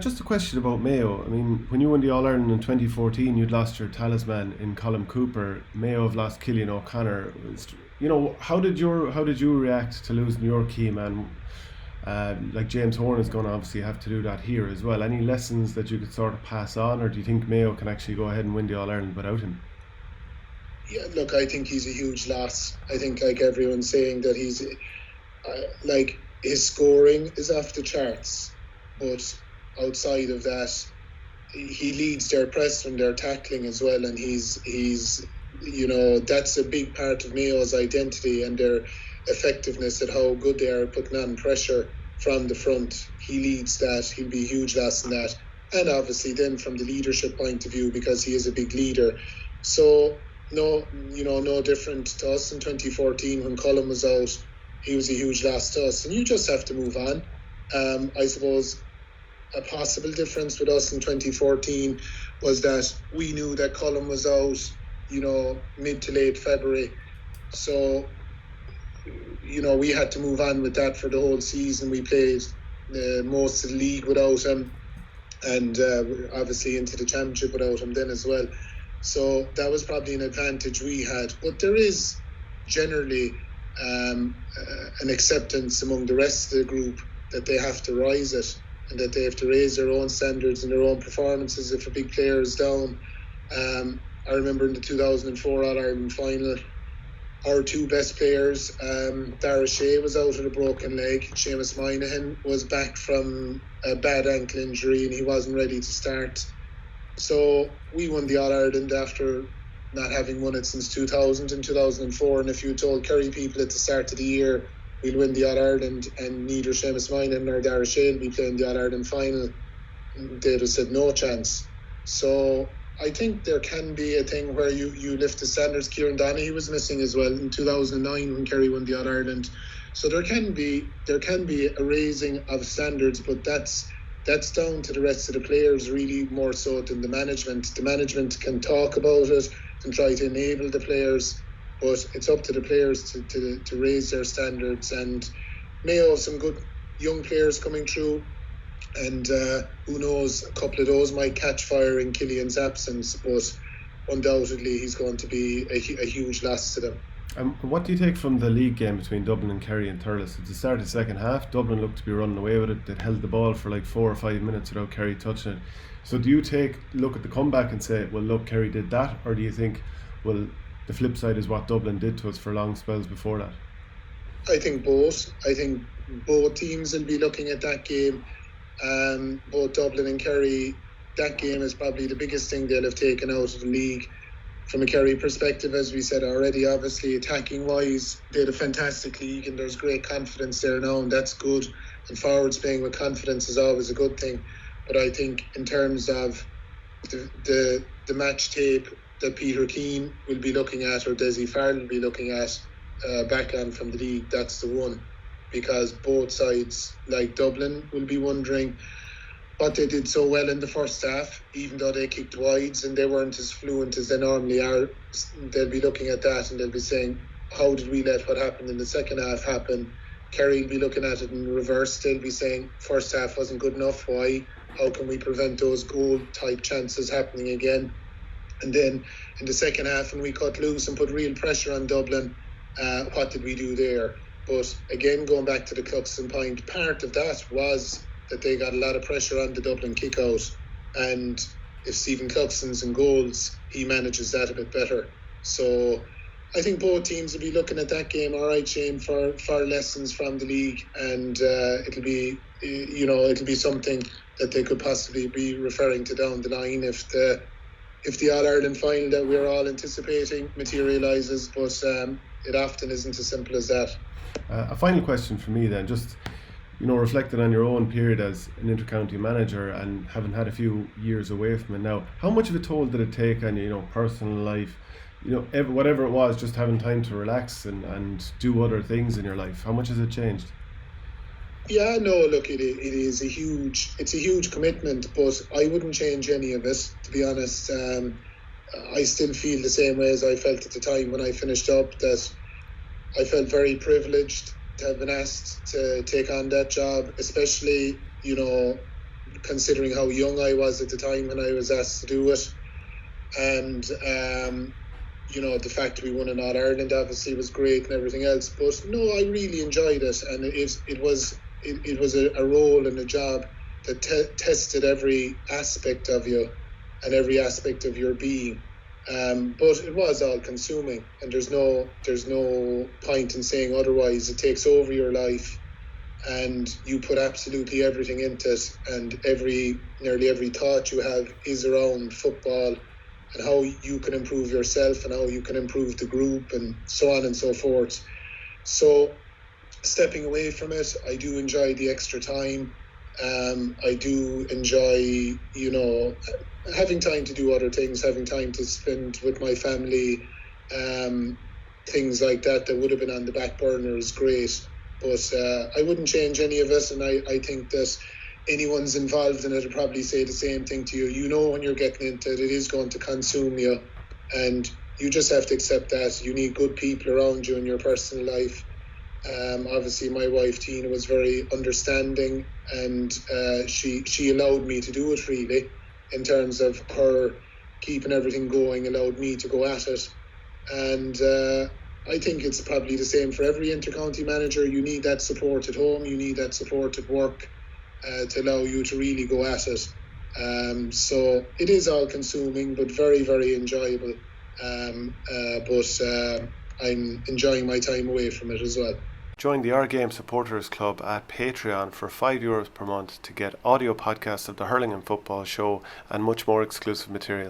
Just a question about Mayo. I mean, when you won the All Ireland in 2014, you'd lost your talisman in Colm Cooper. Mayo have lost Cillian O'Connor. How did you react to losing your key man? Like James Horn is going to obviously have to do that here as well. Any lessons that you could sort of pass on, or do you think Mayo can actually go ahead and win the All Ireland without him? Yeah, look, I think he's a huge loss. I think, like everyone's saying, that like his scoring is off the charts, but outside of that, he leads their press and their tackling as well, and he's that's a big part of Mayo's identity and their effectiveness at how good they are at putting on pressure from the front. He leads that. He'll be a huge loss in that, and obviously then from the leadership point of view, because he is a big leader. So no different to us in 2014 when Colm was out. He was a huge loss to us, and you just have to move on. I suppose a possible difference with us in 2014 was that we knew that Colm was out, mid to late February. So, we had to move on with that for the whole season. We played most of the league without him, and obviously into the championship without him then as well. So that was probably an advantage we had. But there is generally an acceptance among the rest of the group that they have to rise it, and that they have to raise their own standards and their own performances if a big player is down. I remember in the 2004 All-Ireland final, our two best players, Dara Shea was out with a broken leg. Seamus Moynihan was back from a bad ankle injury and he wasn't ready to start. So we won the All-Ireland after not having won it since 2000 and 2004. And if you told Kerry people at the start of the year, we'll win the All-Ireland and neither Seamus Moynihan nor Dara Shea will be playing the All-Ireland final, they'd have said no chance. So I think there can be a thing where you lift the standards. Kieran Donaghy was missing as well in 2009 when Kerry won the All-Ireland. So there can be a raising of standards, but that's down to the rest of the players really more so than the management. The management can talk about it and try to enable the players, but it's up to the players to raise their standards. And Mayo have some good young players coming through, and who knows, a couple of those might catch fire in Cillian's absence, but undoubtedly he's going to be a huge loss to them. What do you take from the league game between Dublin and Kerry and Thurles? At the start of the second half, Dublin looked to be running away with it. They held the ball for like 4 or 5 minutes without Kerry touching it. So do you look at the comeback and say, well, look, Kerry did that? Or do you think, well, the flip side is what Dublin did to us for long spells before that? I think both. I think both teams will be looking at that game. Both Dublin and Kerry, that game is probably the biggest thing they'll have taken out of the league. From a Kerry perspective, as we said already, obviously attacking wise, they had a fantastic league and there's great confidence there now, and that's good. And forwards playing with confidence is always a good thing. But I think in terms of the match tape that Peter Keane will be looking at, or Desi Farrell will be looking at back on from the league, that's the one. Because both sides, like Dublin, will be wondering what they did so well in the first half, even though they kicked wides and they weren't as fluent as they normally are. They'll be looking at that and they'll be saying, how did we let what happened in the second half happen? Kerry will be looking at it in reverse. They'll be saying, first half wasn't good enough. Why? How can we prevent those goal-type chances happening again? And then in the second half, when we cut loose and put real pressure on Dublin, what did we do there? But again, going back to the Cluxton point, part of that was that they got a lot of pressure on the Dublin kick-out. And if Stephen Cluxton's in goals, he manages that a bit better. So I think both teams will be looking at that game, all right, Shane, for lessons from the league. And it'll be something that they could possibly be referring to down the line if the All-Ireland final that we're all anticipating materialises. But it often isn't as simple as that. A final question for me then, just reflecting on your own period as an intercounty manager and having had a few years away from it now, how much of a toll did it take on personal life, whatever it was, just having time to relax and do other things in your life? How much has it changed? Yeah, no, look, it is a huge commitment, but I wouldn't change any of it, to be honest. I still feel the same way as I felt at the time when I finished up, that I felt very privileged to have been asked to take on that job, especially, considering how young I was at the time when I was asked to do it. And, the fact that we won an All-Ireland obviously was great and everything else. But no, I really enjoyed it. And it was a role and a job that tested every aspect of you and every aspect of your being. But it was all-consuming, and there's no point in saying otherwise. It takes over your life, and you put absolutely everything into it, and nearly every thought you have is around football and how you can improve yourself and how you can improve the group and so on and so forth. So stepping away from it, I do enjoy the extra time. I do enjoy, having time to do other things, having time to spend with my family, things like that would have been on the back burner is great. But I wouldn't change any of it, and I think that anyone's involved in it will probably say the same thing to you. When you're getting into it, it is going to consume you, and you just have to accept that. You need good people around you in your personal life. Obviously, my wife Tina was very understanding, and she allowed me to do it, really, in terms of her keeping everything going, allowed me to go at it. And I think it's probably the same for every intercounty manager. You need that support at home, you need that support at work to allow you to really go at it. So it is all consuming, but very, very enjoyable. But I'm enjoying my time away from it as well. Join the Our Game Supporters Club at Patreon for €5 per month to get audio podcasts of the Hurling and Football Show and much more exclusive material.